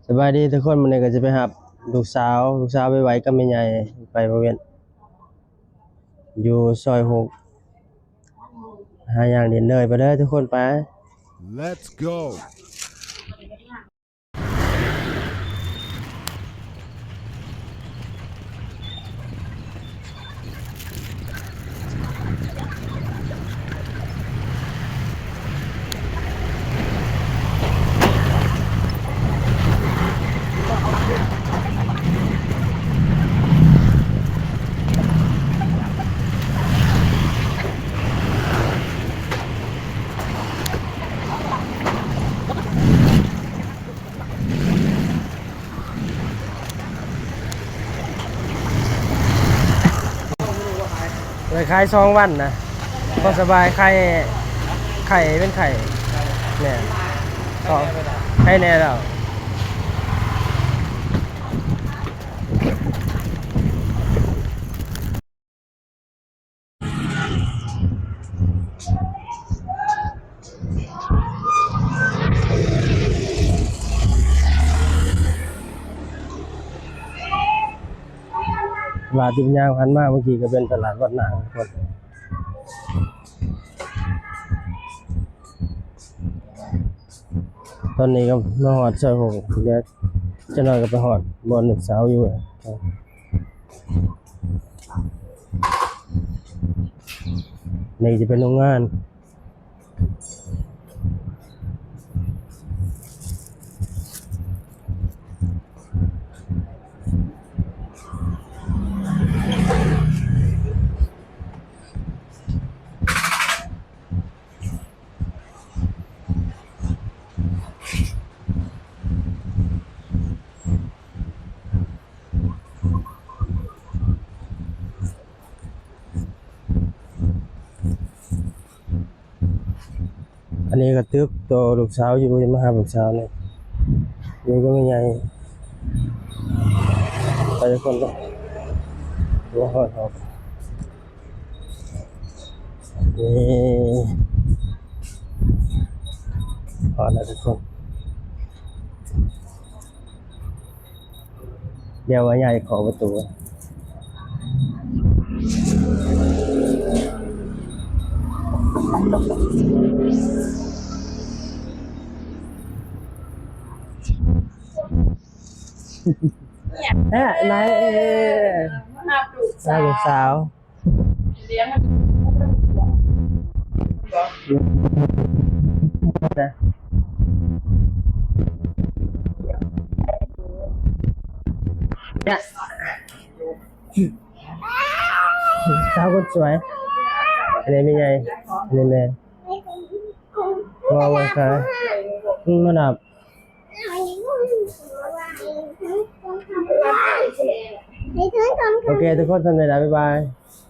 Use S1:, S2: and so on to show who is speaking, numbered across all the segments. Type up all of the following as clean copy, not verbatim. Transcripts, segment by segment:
S1: สบายดีทุกคนมื้อนี้ก็จะไปหับลูกสาวไปไว้กับแม่ใหญ่ไปบริเวณอยู่ซอย6หาอย่างเด่นเลยไปเด้อทุกคนไป
S2: Let's go
S1: ไปขาย2วันนะบ่สบายไข่เป็นไข่เนี่ยก็ไข่แน่แล้วตลาดที่ยางพันมากเมื่อกี้ก็เป็นตลาดวัดหนางคนตอนนี้ก็มาหอดซอย6เดี๋ยวจะน้อยก็ไปหอดบ่อนลูกสาวอยู่นี่จะเป็นโรงงานอันนี้ก็ตึกตัวลูกสาวอยู่จะมาหาลูกสาวเนี่ยอยู่ก็ไม่ใหญ่ไปทุกคนก็ว่าหอดนี่หอดแล้วทุกคนเดี๋ยวว่าใหญ่ขอประตูเอ๊ะนาย
S3: มาปลูก
S1: นายลูกสาว
S3: เลี้ยงมัน
S1: นะเนี่ยสาวคนสวยอันนี้ไม่ใหญ่อันนี้แม่ว่าวันค่ะมาดับโอเคทุกคนทำเลยนะบ๊ายบาย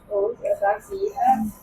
S3: โอ้เสียภาษีนะ